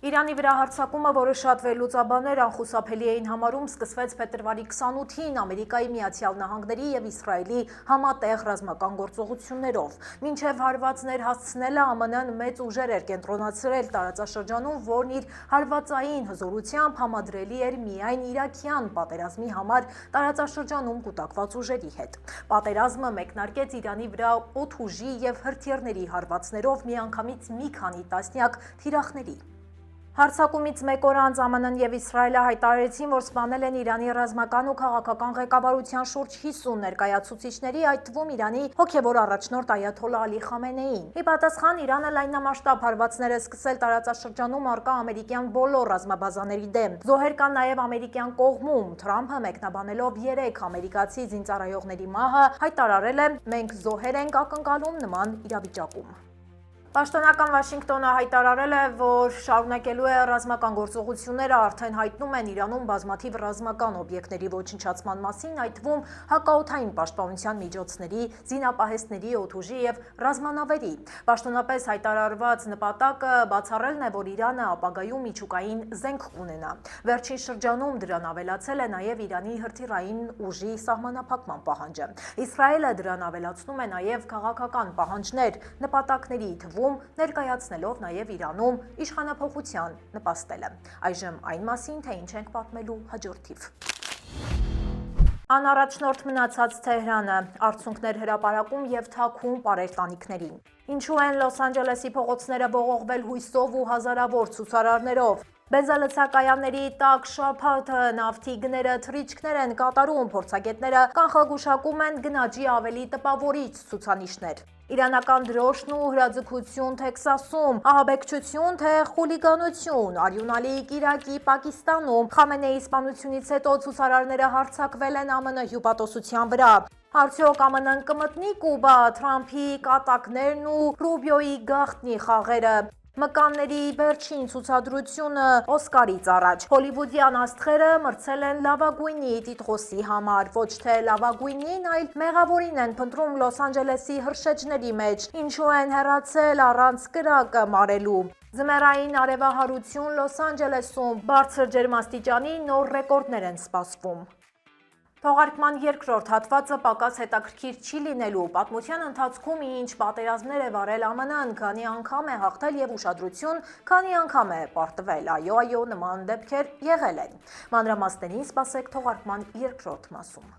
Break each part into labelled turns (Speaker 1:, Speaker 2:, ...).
Speaker 1: Իրանի վրա հարձակումը, որը շատ վերլուծաբաններ անխուսափելի էին համարում, սկսվեց փետրվարի 28-ին Ամերիկայի Միացյալ Նահանգների և Իսրայելի համատեղ ռազմական գործողություններով։ Մինչև հարվածներ հասցնելը ԱՄՆ-ն մեծ ուժեր էր կենտրոնացրել տարածաշրջանում, որն իր հարվածային հզորությամբ համադրելի էր միայն իրաքյան պատերազմի համար տարածաշրջանում կուտակված ուժերի հետ։ Պատերազմը մեկնարկեց Իրանի վրա օդուժի և հրթիռների հարվածներով միանգամից մի քանի տասնյակ թիրախների։ Հարձակումից մեկ օր անց ԱՄՆ-ն և Իսրայելը հայտարարեցին, որ սպանել են Իրանի ռազմական ու քաղաքական ղեկավարության շուրջ 50 ներկայացուցիչների, այդ թվում Իրանի հոգևոր առաջնորդ Այաթոլլահ Ալի Խամենեին։ Ի պատասխան Իրանը լայնամասշտաբ հարվածներ է սկսել տարածաշրջանում առկա ամերիկյան բոլոր ռազմաբազաների դեմ։ Զոհեր կան նաև ամերիկյան կողմում։ Թրամփը մեկնաբանելով 3 ամերիկացի զինծառայողների մահը հայտարարել է. «Մենք զոհեր ենք ակնկալում նման իրավիճակում»։ Պաշտոնական Վաշինգտոնը հայտարարել է, որ շարունակելու է ռազմական գործողությունները, արդեն հայտնում են Իրանում բազմաթիվ ռազմական օբյեկտների ոչնչացման մասին, այդ թվում հակաօդային պաշտպանության միջոցների, զինապահեստների, օդուժի և ռազմանավերի։ Պաշտոնապես հայտարարված նպատակը բացառելն է, որ Իրանը ապագայում միջուկային զենք կունենա։ Վերջին շրջանում դրան ավելացել է նաև Իրանի հրթիռային ուժի սահմանափակման պահանջը։ Իսրայելը դրան ավելացնում է նաև քաղաքական պահանջներ, նպատակների թվում ներկայացնելով նաև Իրանում իշխանափոխության նպաստելը։ Այժմ այն մասին, թե ինչ ենք պատմելու հաջորդ թիվ։ Անառաջնորդ մնացած Թեհրանը, արդյունքներ հրապարակում և թաքուն պարերտանիքներին։ Ինչու են Լոս Անջելեսի փողոցները ողողվել հույսով ու հազարավոր ցուցարարներով։ Բենզալցակայանների տակ շաբաթը նավթի գները թռիչքներ են կատարում, փորձագետները կանխագուշակում են գնաճի ավելի տպավորիչ ցուցանիշներ։ Իրանական դրոշն ու հրաձգություն Թեքսասում, ահաբեկչություն թե խուլիգանություն, արյունալիք Իրաքի, Պակիստանում, Խամենեի սպանությունից հետո ցուցարարները հարձակվել են ԱՄՆ հյուպատոսության վրա։ Արդյոք ԱՄՆ-ն կմտնի Կուբա, Թրամփի կատակներն ու Ռուբիոյի գաղտնի խաղերը։ Մկանների վերջին ցուցադրությունը Օսկարից առաջ։ Հոլիվուդյան աստղերը մրցել են լավագույնի տիտղոսի համար։ Ոչ թե լավագույնին, այլ մեղավորին են փնտրում Լոս Անջելեսի հրշեջների մեջ։ Ինչու են հեռացել առանց կրակը մարելու։ Ձմեռային արևահարություն Լոս Անջելեսում, բարձր ջերմաստիճանի նոր ռեկորդներ են սպասվում։ Թողարկման երկրորդ հատվածը պակաս հետաքրքիր չի լինելու։ Պատմության ընթացքում ինչ պատերազմներ է վարել ԱՄՆ-ն, քանի անգամ է հաղթել և ուշադրություն, քանի անգամ է պարտվել։ Այո, նման դեպքեր եղել են։ Մանրամասներին սպասեք թողարկման երկրորդ մասում։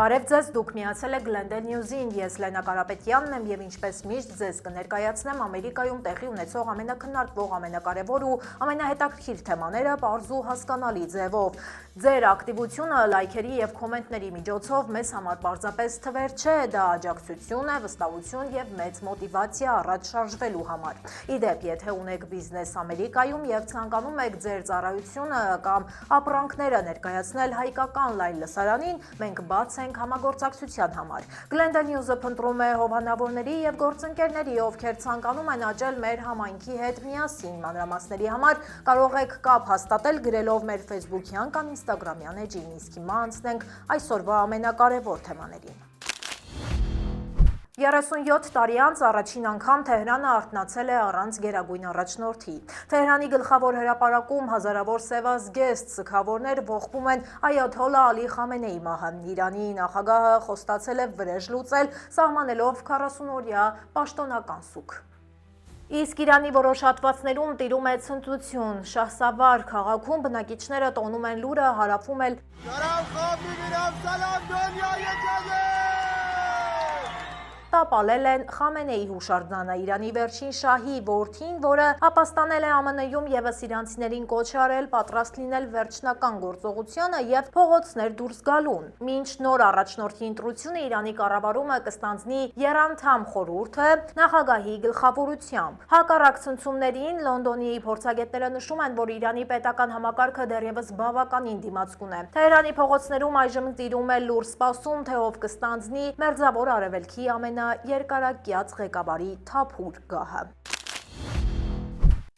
Speaker 1: Բարև ձեզ, դուք միացել եք Glendale News-ին, ես Լենա Կարապետյանն եմ և ինչպես միշտ ձեզ կներկայացնեմ Ամերիկայում տեղի ունեցող ամենակննարկվող, ամենակարևոր ու ամենահետաքրքիր թեմաները պարզ ու հասկանալի ձևով։ Ձեր ակտիվությունը լայքերի և կոմենտների միջոցով մեզ համար պարզապես թվեր չէ, դա աջակցություն է, վստահություն և մեծ մոտիվացիա առաջ շարժվելու համար։ Իդեպ, եթե ունեք բիզնես Ամերիկայում և ցանկանում եք ձեր ծառայությունը կամ ապրանքները ներկայացնել հայկական լայն լսարանին, մենք բաց ենք համագործակցության համար։ Glendale News-ը փնտրում է հովանավորների և գործընկերների, ովքեր ցանկանում են աճել մեր համայնքի հետ միասին։ Մանրամասների համար կարող եք կապ հաստատել գրելով մեր Facebook-յան կամ Instagram-յան էջին, իսկ հիմա անցնենք այսօրվա ամենակարևոր թեմաներին։ 37 տարի անց առաջին անգամ Թեհրանը արթնացել է առանց գերագույն առաջնորդի։ Թեհրանի գլխավոր հրապարակում հազարավոր սևազգեստ սգավորներ ողբում են Այաթոլլահ Ալի Խամենեի մահը։ Իրանի նախագահը խոստացել է վրեժ լուծել, սահմանելով 40-օրյա պաշտոնական սուգ։ Իսկ Իրանի որոշ հատվածներում տիրում է ցնծություն։ Շահսավար քաղաքում բնակիչները տոնում են լուրը, հարավում էլ տապալել են Խամենեի հուշարձանը։ Իրանի վերջին շահի որդին, որը ապաստանել է ԱՄՆ-ում, ևս իրանցիներին կոչ է արել պատրաստ լինել վերջնական գործողությանը և փողոցներ դուրս գալուն։ Մինչ նոր առաջնորդի ընտրությունը Իրանի կառավարումը կստանձնի եռանդամ խորհուրդը նախագահի գլխավորությամբ։ Հակառակ ցնցումներին Լոնդոնի փորձագետները նշում են, որ Իրանի պետական համակարգը դեռևս բավականին դիմացկուն է։ Թեհրանի փողոցներում այժմ տիրում է լուր սպասում, թե ով կստանձնի Մերձավոր Արևելքի երկարակյաց ղեկավարի թափուր գահը։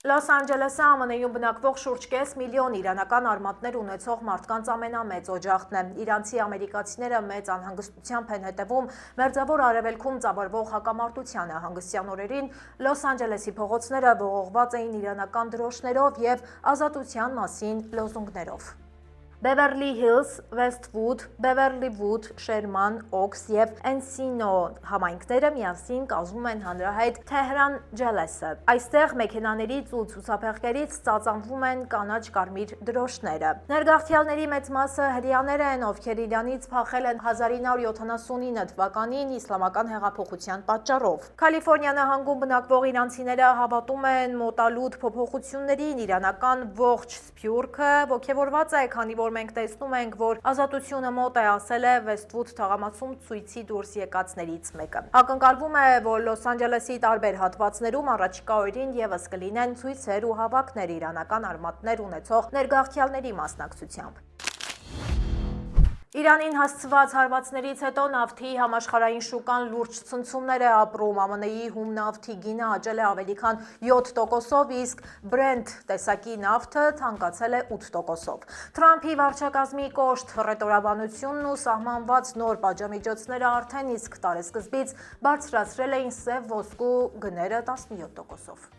Speaker 1: Լոս Անջելեսը ԱՄՆ-ում բնակվող շուրջ կես միլիոն իրանական արմատներ ունեցող մարդկանց ամենամեծ օջախն է։ Իրանցի ամերիկացիները մեծ անհանգստությամբ են հետևում Մերձավոր Արևելքում ծավալվող հակամարտությանը։ Հանգստյան օրերին Լոս Անջելեսի փողոցները ողողված էին իրանական դրոշներով և ազատության մասին լոզունգներով։ Բևերլի Հիլս, Վեսթվուդ, Բևերլի Վուդ, Շերման, Օքս և Էնսինո համայնքները միասին կազմում են հանրահայտ Թեհրան Ջելեսը։ Այստեղ մեքենաներից ու ցուցափեղկերից ծածանվում են կանաչ-կարմիր դրոշները։ Ներգաղթյալների մեծ մասը հրեաներ են, ովքեր Իրանից փախել են 1979 թվականին իսլամական հեղափոխության պատճառով։ Կալիֆոռնիա նահանգում բնակվող իրանցիները հավատում են մոտալուտ փոփոխություններին։ Իրանական ողջ սփյուռքը ոգևորված է, քանի որ մենք տեսնում ենք, որ ազատությունը մոտ է, ասել է Վեսթվուդ թաղամասում ցույցի դուրս եկածներից մեկը։ Ակնկալվում է, որ Լոս Անջելեսի տարբեր հատվածներում առաջիկա օրերին ևս կլինեն ցույցեր ու հավաքներ իրանական արմատներ ունեցող ներգաղթյալների մասնակցությամբ։ Իրանին հասցված հարվածներից հետո նավթի համաշխարհային շուկան լուրջ ցնցումներ է ապրում։ ԱՄՆ-ի հում նավթի գինը աճել է ավելի քան 7%-ով, իսկ Brent տեսակի նավթը թանկացել է 8%-ով։ Թրամփի վարչակազմի կոշտ հռետորաբանությունն ու սահմանված նոր պատժամիջոցները արդեն իսկ տարեսկզբից բարձրացրել էին սև ոսկու գները 17%-ով։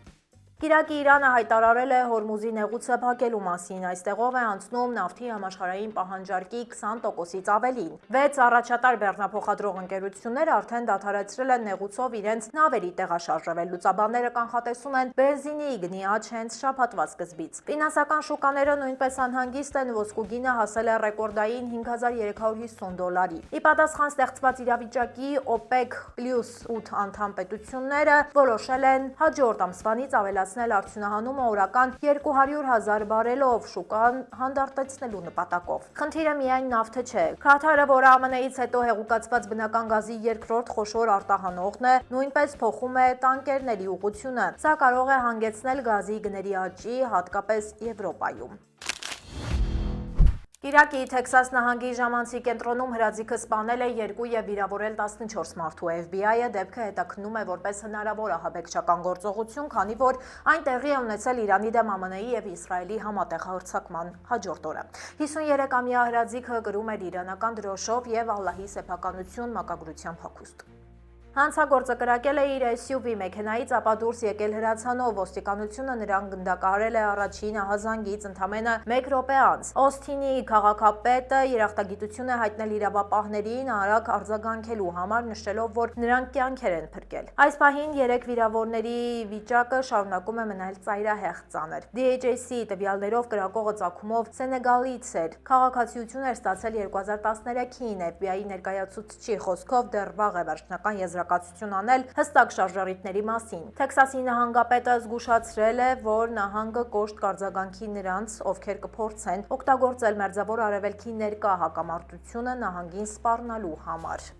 Speaker 1: Իրաքի Իրանը հայտարարել է Հորմուզի նեղուցը փակելու մասին։ Այստեղով է անցնում նավթի համաշխարհային պահանջարկի 20%-ից ավելին։ 6 առաջատար բեռնափոխադրող ընկերություններ արդեն դադարեցրել են նեղուցով իրենց նավերի տեղաշարժվել։ Լուծաբանները կանխատեսում են բենզինի գնի աճ հենց շաբաթվա սկզբից։ Ֆինանսական շուկաները նույնպես անհանգիստ են, ոսկու գինը հասել է ռեկորդային $5,350։ Ի պատասխան ստեղծված իրավիճակի OPEC+8 անդամ պետությունները որոշել են հաջորդ ամսվանից ավելացնել արդյունահանումը օրական 200,000 բարելով շուկան հանդարտեցնելու նպատակով։ Խնդիրը միայն նավթը չէ։ Քաթարը, որը ԱՄՆ-ից հետո հեղուկացված բնական գազի երկրորդ խոշոր արտահանողն է, նույնպես փոխում է տանկերների ուղղությունը։ Սա կարող է հանգեցնել գազի գների աճի, հատկապես Եվրոպայում։ Իրաքի Թեքսաս նահանգի ժամանցի կենտրոնում հրաձիգը սպանել է 2 և վիրավորել 14 մարդու։ FBI-ը դեպքը հետաքննում է որպես հնարավոր ահաբեկչական գործողություն, քանի որ այն տեղի է ունեցել Իրանի դեմ ԱՄՆ-ի և Իսրայելի համատեղ հարձակման հաջորդ օրը։ 53-ամյա հրաձիգը կրում էր իրանական դրոշով և «Ալլահի սեփականություն» մակագրությամբ հագուստ։ Հանցագործը կրակել է իր SUV մեքենայից, ապա դուրս եկել հրացանով։ Ոստիկանությունը նրան գնդակահարել է առաջին ահազանգից ընդամենը 1 րոպե անց։ Օսթինի քաղաքապետը երախտագիտություն է հայտնել իրավապահներին արագ արձագանքելու համար, նշելով, որ նրանք կյանքեր են փրկել։ Այս պահին 3 վիրավորների վիճակը շարունակում է մնալ ծայրահեղ ծանր։ DHS-ի տվյալներով կրակողը ծագումով սենեգալից էր։ Քաղաքացիություն էր ստացել 2013-ին։ FBI-ի ներկայացուցչի խոսքով դեռ վաղ է վերջնական եզրակացություն անել հստակ շարժառիթների մասին։ Թեքսասի նահանգապետը զգուշացրել է, որ նահանգը կոշտ կարձագանքի նրանց, ովքեր կփորձեն օգտագործել Մերձավոր Արևելքի ներկա հակամարտությունը նահանգին սպառնալու համար։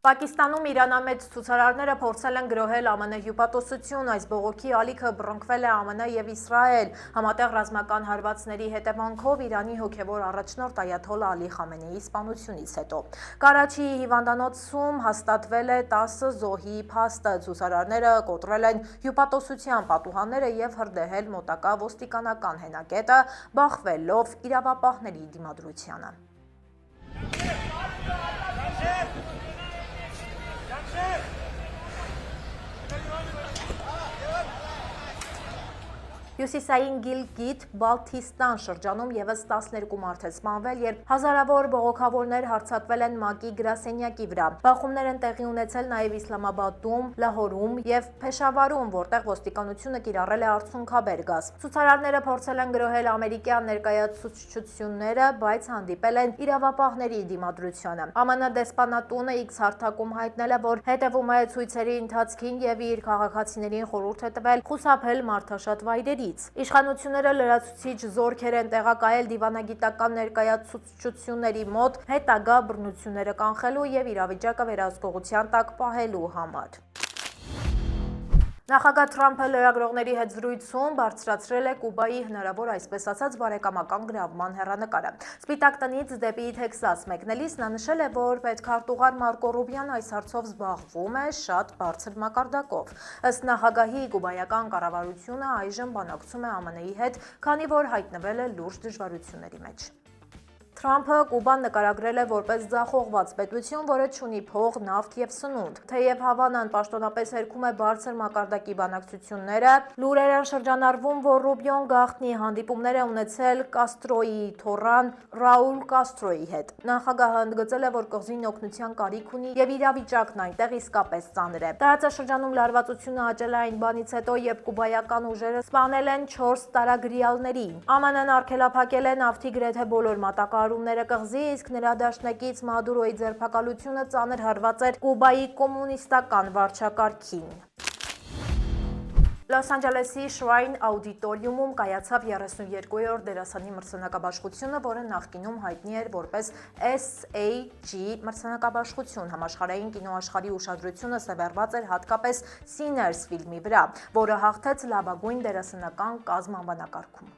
Speaker 1: Պակիստանում իրանամետ ցուցարարները փորձել են գրոհել ԱՄՆ հյուպատոսություն։ Այս բողոքի ալիքը բռնկվել է ԱՄՆ և Իսրայել։ Համատեղ ռազմական հարվածների հետևանքով Իրանի հոգևոր առաջնորդ Այաթոլլա Ալի Խամենեիի սպանությունից հետո Կարաչիի հիվանդանոցում հաստատվել է 10 զոհի փաստը։ Ցուցարարները կոտրել են հյուպատոսության պատուհանները և հրդեհել մոտակա ոստիկանական հենակետը, բախվելով իրավապահների դիմադրությանը։ Հյուսիսային Գիլգիտ Բալթիստան շրջանում ևս 12 մարդ է սպանվել, երբ հազարավոր բողոքավորներ հարձակվել են ՄԱԿ-ի գրասենյակի վրա։ Բախումներ են տեղի ունեցել նաև Իսլամաբադում, Լահորում և Փեշավարում, որտեղ ոստիկանությունը կիրառել է արցունքաբեր գազ։ Ցուցարարները փորձել են գրոհել ամերիկյան ներկայացուցչությունները, բայց հանդիպել են իրավապահների դիմադրությանը։ ԱՄՆ դեսպանատունը X հարթակում հայտնել է, որ հետևում է ցույցերի ընթացքին և իր քաղաքացիներին խորհուրդ է տվել խուսափել մարդաշատ վայրերի։ Իշխանությունները լրացուցիչ զորքեր են տեղակայել դիվանագիտական ներկայացուցչությունների մոտ հետագա բռնությունները կանխելու և իրավիճակը վերահսկողության տակ պահելու համար։ Նախագահ Թրամփը լրագրողների հետ զրույցում բարձրացրել է Կուբայի հնարավոր այսպես ասած բարեկամական գրավման հեռանկարը։ Սպիտակ տնից դեպի Թեքսաս մեկնելիս նա նշել է, որ պետքարտուղար Մարկո Ռուբիոն այս հարցով զբաղվում է շատ բարձր մակարդակով։ Ըստ նախագահի, կուբայական կառավարությունը այժմ բանակցում է ԱՄՆ-ի հետ, քանի որ հայտնվել է լուրջ դժվարությունների մեջ։ Թրամփը Կուբան նկարագրել է որպես ձախողված պետություն, որը չունի փող, նավթ եւ սնունդ։ Թեև Հավանան պաշտոնապես հերքում է բարձր մակարդակի բանակցությունները, լուրեր են շրջանառվում, որ Ռուբիոն գաղտնի հանդիպումներ է ունեցել Կաստրոյի թոռան Ռաուլ Կաստրոյի հետ։ Նախագահը ընդգծել է, որ կղզին օգնության կարիք ունի եւ իրավիճակն այնտեղ իսկապես ծանր է։ Տարածաշրջանում լարվածությունը աճել է այն բանից հետո, երբ կուբայական ուժերը սպանել են 4 տարագրյալների։ ԱՄՆ-ն արգելափակել է նավթի գրեթե բոլոր մատակարարումները կղզի, իսկ նրա դաշնակից Մադուրոյի ձերբակալությունը ծանր հարված էր Կուբայի կոմունիստական վարչակարգին։ Լոս Անջելեսի Շրայն աուդիտորիումում կայացավ 32-րդ դերասանի մրցանակաբաշխությունը, որը նախկինում հայտնի էր որպես SAG մրցանակաբաշխություն։ Համաշխարհային կինոաշխարհի ուշադրությունը սևեռված էր հատկապես Sinners ֆիլմի վրա, որը հաղթեց լավագույն դերասանական կազմ անվանակարգում։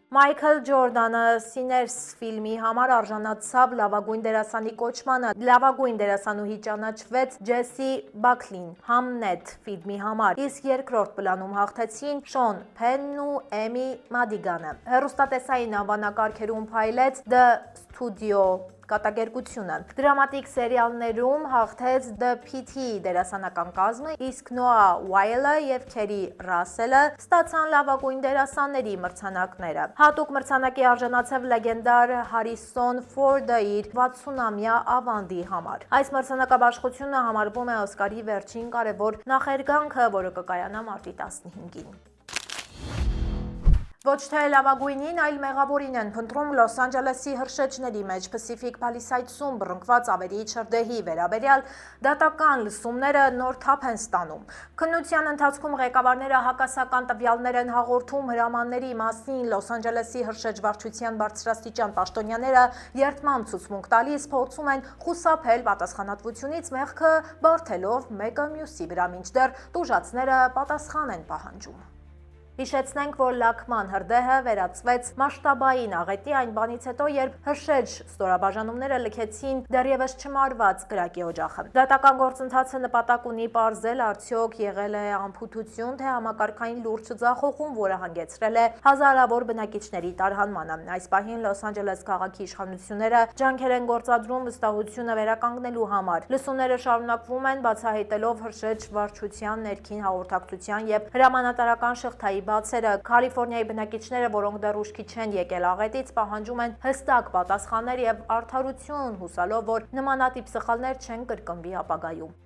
Speaker 1: Մայքլ Ջորդանը Sinners ֆիլմի համար արժանացավ լավագույն դերասանի կոչմանը, լավագույն դերասանուհի ճանաչվեց Ջեսի Բաքլին Համնետ ֆիլմի համար, իսկ երկրորդ պլանում հաղթեցին Շոն Փենն ու Էմի Մադիգանը։ Հեռուստատեսային անվանակարգերում փայլեց The Studio կատակերգությունը։ Դրամատիկ սերիալներում հաղթեց The PT դերասանական կազմը, իսկ Նոա Ուայլը եւ Քերի Ռասելը ստացան լավագույն դերասանների մրցանակները։ Հատուկ մրցանակի արժանացավ լեգենդար Հարիսոն Ֆորդը իր 60-ամյա ավանդի համար։ Այս մրցանակաբաշխությունը համարվում է Օսկարի վերջին կարևոր նախերգանքը, որը կկայանա մարտի 15-ին։ Ոչ թե լավագույնին, այլ մեղավորին են փնտրում Լոս Անջելեսի հրշեջների մեջ Pacific Palisades-ում բռնկված ավերիչ հրդեհի վերաբերյալ դատական լսումները նոր թափ են ստանում։ Քննության ընթացքում ղեկավարները հակասական տվյալներ են հաղորդում հրամանների մասին, Լոս Անջելեսի հրշեջ վարչության բարձրաստիճան պաշտոնյաները երդմամբ ցուցմունք տալիս փորձում են խուսափել պատասխանատվությունից, մեղքը բարթելով մեկը մյուսի վրա, մինչդեռ տուժածները պատասխան են պահանջում։ Հիշեցնենք, որ լաքման հրդեհը վերածվեց մասշտաբային աղետի այն բանից հետո, երբ հրշեջ ստորաբաժանումները լքեցին դեռևս չմարված կրակի օջախը։ Դատական գործընթացը նպատակ ունի պարզել, արդյոք եղել է անփութություն, թե համակարգային լուրջ ձախողում, որը հանգեցրել է հազարավոր բնակիչների տարհանմանը։ Այս պահին Լոս Անջելես քաղաքի իշխանությունները ջանքեր են գործադրում վստահությունը վերականգնելու համար։ Լսումները շարունակվում են, բացահայտելով հրշեջ վարչության ներքին հաղորդակցության եւ հրամանատարական շղթայի բացերը։ Կալիֆոռնիայի բնակիչները, որոնք դեռ ուշքի չեն եկել աղետից, պահանջում են հստակ պատասխաններ եւ արդարություն, հուսալով, որ նմանատիպ սխալներ չեն կրկնվի ապագայում։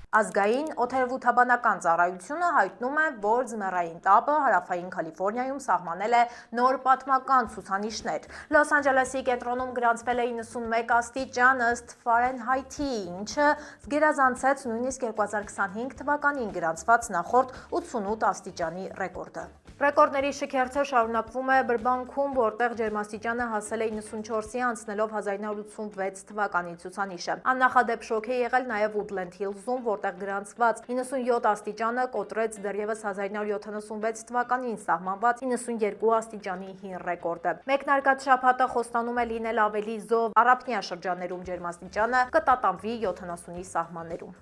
Speaker 1: Ազգային օդերևութաբանական ծառայությունը հայտնում է, որ ձմեռային տապը հարավային Կալիֆոռնիայում սահմանել է նոր պատմական ցուցանիշներ։ Լոս Անջելեսի կենտրոնում գրանցվել է 91 աստիճան ըստ Ֆարենհայթի, ինչը գերազանցեց նույնիսկ 2025 թվականին գրանցված նախորդ 88 աստիճանի ռեկորդը։ Ռեկորդների շքերթը շարունակվում է Բրբանքում, որտեղ ջերմաստիճանը հասել է 94-ի, անցնելով 1986 թվականի ցուցանիշը։ Աննախադեպ շոկ է եղել նաև Woodland Hills-ում, որտեղ գրանցված 97 աստիճանը կոտրեց դեռևս 1976 թվականին սահմանված 92 աստիճանի հին ռեկորդը։ Մեկնարկած շաբաթը խոստանում է լինել ավելի զով, առափնյա շրջաններում ջերմաստիճանը կտատանվի 70-ի սահմաններում։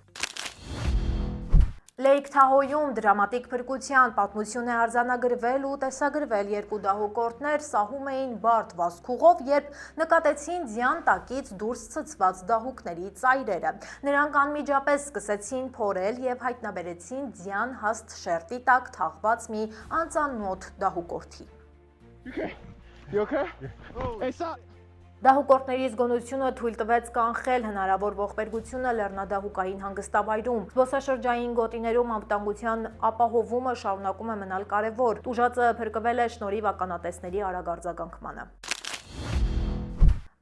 Speaker 1: Լեյք Թահոյում դրամատիկ փրկության պատմություն է արձանագրվել ու տեսագրվել, երկու դահուկորդներ սահում էին բարդ վազքուղով, երբ նկատեցին ձյան տակից դուրս ցցված դահուկների ծայրերը։ Նրանք անմիջապես սկսեցին փորել եւ հայտնաբերեցին ձյան հաստ շերտի տակ թաղված մի անծանոթ դահուկորդի։ Դահուկորդների զգոնությունը թույլ տվեց կանխել հնարավոր ողբերգությունը լեռնադահուկային հանգստավայրում։ Զբոսաշրջային գոտիներում անվտանգության ապահովումը շարունակում է մնալ կարևոր։ Տուժածը փրկվել է շնորհիվ ականատեսների արագ արձագանքմանը։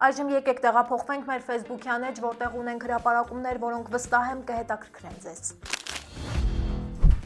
Speaker 1: Այժմ եկեք տեղափոխվենք մեր Facebook-յան էջ, որտեղ ունենք հրապարակումներ, որոնք վստահ եմ կհետաքրքրեն ձեզ։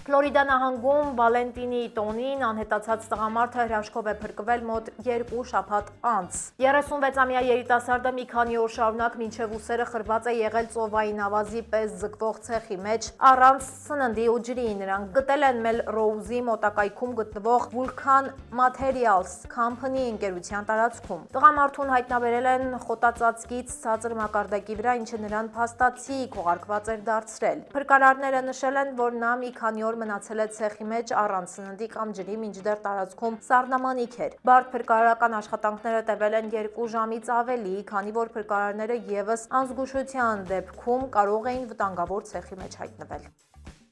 Speaker 1: Ֆլորիդա նահանգում Վալենտինի տոնին անհետացած տղամարդը հրաշքով է փրկվել մոտ 2 շաբաթ անց։ 36-ամյա երիտասարդը մի քանի օր շարունակ մինչև ուսերը խրված է եղել ծովային ավազի պես ձգվող ցեխի մեջ առանց սննդի ու ջրի։ Նրանք գտել են Մելրոուզի մոտակայքում գտնվող Vulcan Materials Company ընկերության տարածքում։ Տղամարդուն հայտնաբերել են խոտածածկից ցածր մակարդակի վրա, ինչը նրան փաստացի քողարկված էր դարձրել։ Փրկարարները նշել են, որ նա մի քանի օր մնացել է ցեխի մեջ առանց սննդի կամ ջրի, մինչդեռ տարածքում սառնամանիք էր։ Բարդ փրկարարական աշխատանքները տևել են 2 ժամից ավելի, քանի որ փրկարարները ևս անզգուշության դեպքում կարող էին վտանգավոր ցեխի մեջ հայտնվել։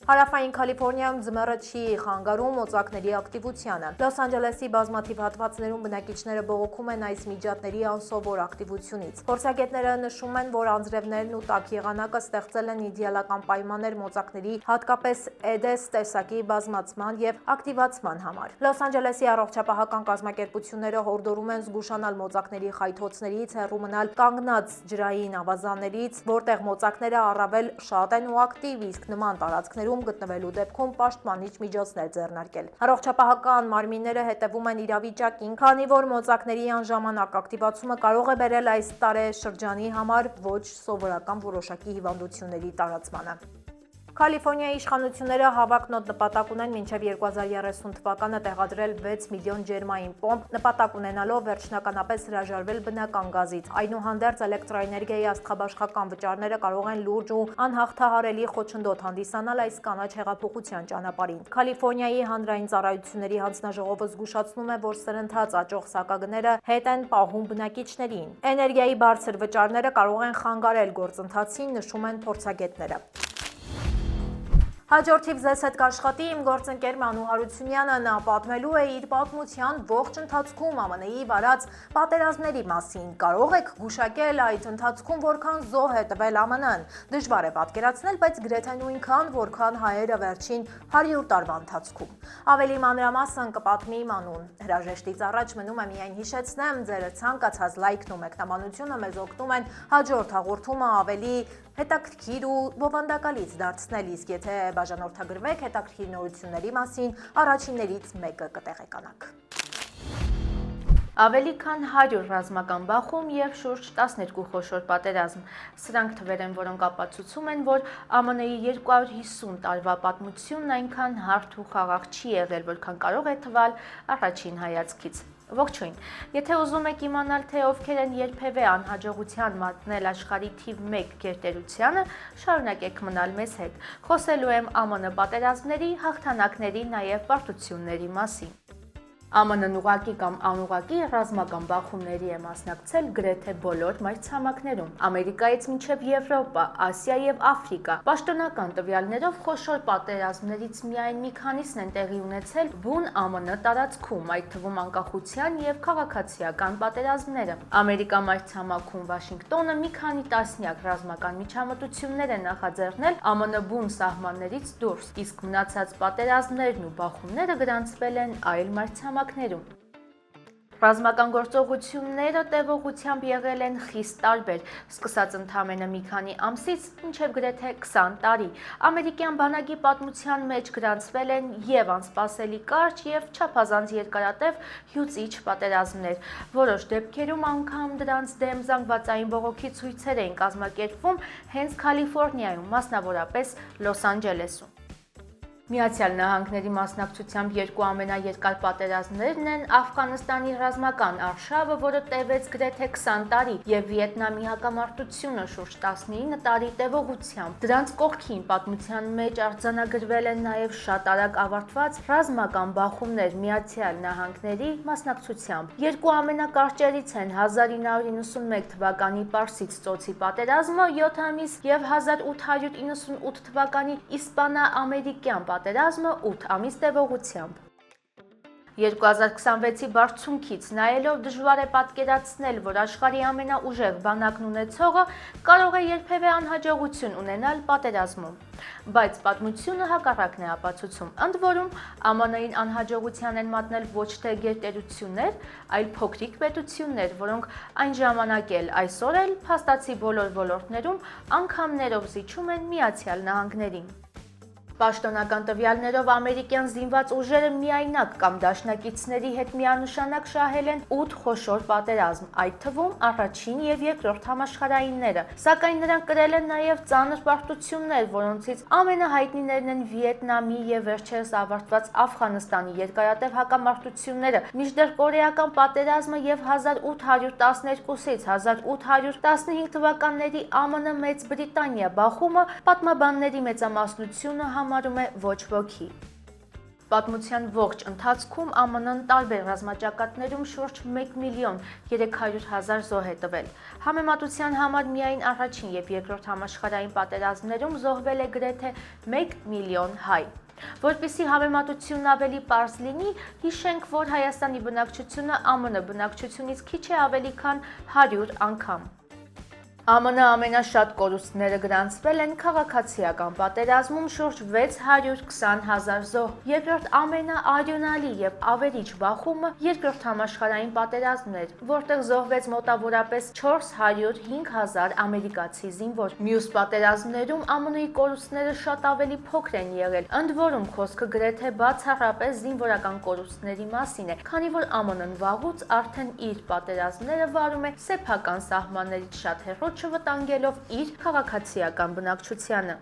Speaker 1: Հարավային Կալիֆոռնիայում ձմեռը չի խանգարում օծակների ակտիվությանը։ Լոս Անջելեսի բազմաթիվ հատվածներում բնակիչները բողոքում են այս միջատների անսովոր ակտիվությունից։ Փորձագետները նշում են, որ անձրևներն ու տաք եղանակը ստեղծել են իդեալական պայմաններ օծակների, հատկապես Էդես տեսակի բազմացման եւ ակտիվացման համար։ Լոս Անջելեսի առողջապահական կազմակերպությունները հորդորում են զգուշանալ օծակների խայթոցներից, հեռու մնալ կանգնած ջրային ավազաններից, որտեղ օծակները առավել շատ են ու ակտիվ, իսկ նման տարածքներում գտնվելու դեպքում պաշտպանիչ միջոցներ ձեռնարկել։ Առողջապահական մարմինները հետևում են իրավիճակին, քանի որ օծակների անժամանակ ակտիվացումը կարող է բերել այս տարեշրջանի համար ոչ սովորական որոշակի հիվանդությունների տարածմանը։ Կալիֆոռնիայի իշխանությունները հավակնոտ նպատակ ունեն մինչև 2030 թվականը տեղադրել 6 միլիոն ջերմային պոմպ, նպատակ ունենալով վերջնականապես հրաժարվել բնական գազից։ Այնուհանդերձ էլեկտրոէներգիայի աստղաբաշխական վճարները կարող են լուրջ ու անհաղթահարելի խոչընդոտ հանդիսանալ այս կանաչ հեղափոխության ճանապարհին։ Կալիֆոռնիայի հանրային ծառայությունների հանձնաժողովը զգուշացնում է, որ սրընթաց աճող սակագները հետ են պահում բնակիչներին։ Էներգիայի բարձր վճարները կարող են խանգարել գործընթացին, նշում են փորձագետները։ Հաջորդիվ ձեզ հետ կաշխատի իմ գործընկեր Մանու Հարությունյանը, նա պատմելու է իր պատմության ողջ ընթացքում ԱՄՆ-ի վարած պատերազմների մասին։ Կարող եք գուշակել այդ ընթացքում որքան զոհ է տվել ԱՄՆ-ն։ Դժվար է պատկերացնել, բայց գրեթե նույնքան, որքան հայերը վերջին 100 տարվա ընթացքում։ Ավելի մանրամասն կպատմի Մանուն։ Հրաժեշտից առաջ մնում է միայն հիշեցնեմ, ձեր ցանկացած լայքն ու մեկնաբանությունը մեզ օգնում են հաջորդ հաղորդումը ավելի հետաքրքիր ու բովանդակալից դարձնել, իսկ եթե բաժանորդագրվեք հետաքրքիր նորությունների մասին, առաջիններից մեկը կտեղեկանաք։
Speaker 2: Ավելի քան 100 ռազմական բախում եւ շուրջ 12 խոշոր պատերազմ։ Սրանք թվեր են, որոնք ապացուցում են, որ ԱՄՆ-ի 250 տարվա պատմությունն այնքան հարթ ու խաղաղ չի եղել, որքան կարող է թվալ առաջին հայացքից։ Ողջույն, եթե ուզում եք իմանալ, թե ովքեր են երբևէ անհաջողության մատնել աշխարհի թիվ 1 գերտերությանը, շարունակեք մնալ մեզ հետ։ Խոսելու եմ ԱՄՆ պատերազմների, հաղթանակների, նաև պարտությունների մասին։ ԱՄՆ-ն ուղղակի կամ անուղղակի ռազմական բախումների է մասնակցել գրեթե բոլոր մայրցամաքներում, Ամերիկայից մինչև Եվրոպա, Ասիա եւ Աֆրիկա։ Պաշտոնական տվյալներով խոշոր պատերազմներից միայն մի քանիսն են տեղի ունեցել բուն ԱՄՆ տարածքում, այդ թվում անկախության եւ քաղաքացիական պատերազմները։ Ամերիկա մայրցամաքում Վաշինգտոնը մի քանի տասնյակ ռազմական միջամտություններ է նախաձեռնել ԱՄՆ բուն սահմաններից դուրս, իսկ մնացած պատերազմներն ու բախումները գրանցվել են այլ մայրցամաքներում։ Ռազմական գործողությունները տևողությամբ եղել են խիստ տարբեր, սկսած ընդամենը մի քանի ամսից մինչև գրեթե 20 տարի։ Ամերիկյան բանակի պատմության մեջ գրանցվել են եւ անսպասելի կարճ եւ չափազանց երկարատև հյուծիչ պատերազմներ։ Որոշ դեպքերում անգամ դրանց դեմ զանգվածային բողոքի ցույցեր էին կազմակերպվում հենց Կալիֆոռնիայում, մասնավորապես Լոս Անջելեսում։ Միացյալ Նահանգների մասնակցությամբ երկու ամենաերկար պատերազմներն են Աֆղանստանի ռազմական արշավը, որը տևեց գրեթե 20 տարի, եւ Վիետնամի հակամարտությունը շուրջ 19 տարի տևողությամբ։ Դրանց կողքին պատմության մեջ արձանագրվել են նաեւ շատ արագ ավարտված ռազմական բախումներ Միացյալ Նահանգների մասնակցությամբ։ Երկու ամենակարճերից են 1991 թվականի Պարսից ծոցի պատերազմը 7 ամիս եւ 1898 թվականի իսպանա-ամերիկյան պատերազմը 8 ամիս տևողությամբ։ 2026-ի բարձունքից նայելով դժվար է պատկերացնել, որ աշխարհի ամենաուժեղ բանակն ունեցողը կարող է երբևէ անհաջողություն ունենալ պատերազմում, բայց պատմությունը հակառակն է ապացուցում։ Ընդ որում, ԱՄՆ-ին անհաջողության են մատնել ոչ թե գերտերություններ, այլ փոքրիկ պետություններ, որոնք այն ժամանակ էլ այսօր էլ փաստացի բոլոր ոլորտներում անգամներով զիջում են Միացյալ Նահանգներին։ Պաշտոնական տվյալներով ամերիկյան զինված ուժերը միայնակ կամ դաշնակիցների հետ միանշանակ շահել են 8 խոշոր պատերազմ, այդ թվում առաջին եւ երկրորդ համաշխարհայինները, սակայն նրանք կրել են նաեւ ծանր պարտություններ, որոնցից ամենահայտնիներն են Վիետնամի եւ վերջերս ավարտված Աֆղանստանի երկարատև հակամարտությունները, մինչդեռ կորեական պատերազմը եւ 1812-ից 1815 թվականների ԱՄՆ Մեծ Բրիտանիա բախումը պատմաբանների մեծամասնությունը համարում է ոչ ոքի։ Պատմության ողջ ընթացքում ԱՄՆ-ն տարբեր ռազմաճակատներում շուրջ 1 միլիոն 300 հազար զոհ է տվել։ Համեմատության համար միայն առաջին եւ երկրորդ համաշխարհային պատերազմներում զոհվել է գրեթե 1 միլիոն հայ։ Որպեսզի համեմատությունն ավելի պարզ լինի, հիշենք, որ Հայաստանի բնակչությունը ԱՄՆ բնակչությունից քիչ է ավելի քան 100 անգամ։ ԱՄՆ ամենաշատ կորուստները գրանցվել են քաղաքացիական պատերազմում շուրջ 620 հազար զոհ, երկրորդ ամենաարյունալի եւ ավերիչ բախումը երկրորդ համաշխարհային պատերազմն էր, որտեղ զոհվեց մոտավորապես 405 հազար ամերիկացի զինվոր։ Մյուս պատերազմներում ԱՄՆ-ի կորուստները շատ ավելի փոքր են եղել, ընդ որում խոսքը գրեթե բացառապես զինվորական կորուստների մասին է, քանի որ ԱՄՆ-ն վաղուց արդեն իր պատերազմները վարում է սեփական սահմաններից շատ հեռու չվտանգելով իր քաղաքացիական բնակչությանը։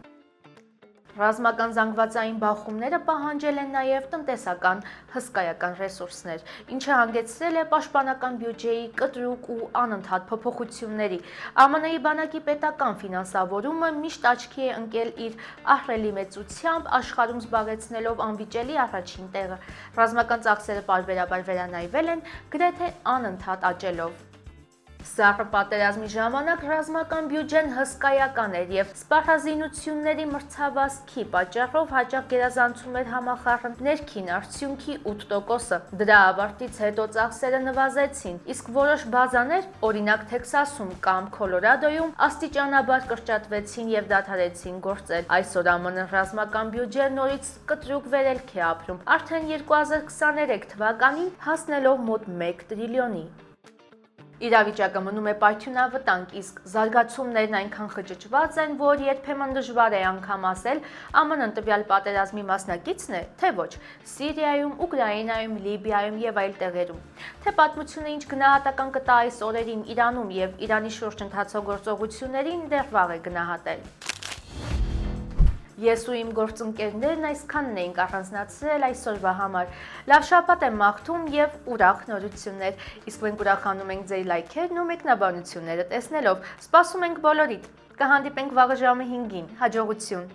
Speaker 2: Ռազմական զանգվածային բախումները պահանջել են նաև տնտեսական հսկայական ռեսուրսներ, ինչը հանգեցրել է պաշտպանական բյուջեի կտրուկ ու անընդհատ փոփոխությունների։ ԱՄՆ-ի բանակի պետական ֆինանսավորումը միշտ աչքի է ընկել իր ահռելի մեծությամբ, աշխարհում զբաղեցնելով անվիճելի առաջին տեղը։ Ռազմական ծախսերը պարբերաբար վերանայվել են, գրեթե անընդհատ աճելով։ Սառը պատերազմի ժամանակ ռազմական բյուջեն հսկայական էր եւ սպառազինությունների մրցավազքի պատճառով հաճախ գերազանցում էր համախառն ներքին արդյունքի 8%-ը։ Դրա ավարտից հետո ծախսերը նվազեցին, իսկ որոշ բազաներ, օրինակ Թեքսասում կամ Քոլորադոյում, աստիճանաբար կրճատվեցին եւ դադարեցին գործել։ Այսօր ԱՄՆ ռազմական բյուջեն նորից կտրուկ վերելք է ապրում, արդեն 2023 թվականին հասնելով մոտ 1 տրիլիոնի։ Իրավիճակը մնում է պայթյունավտանգ, իսկ զարգացումներն այնքան խճճված են, որ երբեմն դժվար է անգամ ասել ԱՄՆ-ն տվյալ պատերազմի մասնակիցն է, թե ոչ, Սիրիայում, Ուկրաինայում, Լիբիայում եւ այլ տեղերում։ Թե պատմությունը ինչ գնահատական կտա այս օրերին Իրանում եւ Իրանի շուրջ ընթացող գործողություններին, դեռ վաղ է գնահատել։ Ես ու իմ գործընկերներն այսքանն էինք առանձնացրել այսօրվա համար։ Լավ շաբաթ եմ մաղթում եւ ուրախ նորություններ։ Իսկ մենք ուրախանում ենք ձեր լայքերն ու մեկնաբանությունները տեսնելով։ Սպասում ենք բոլորիդ։ Կհանդիպենք վաղը ժամը 5-ին։ Հաջողություն։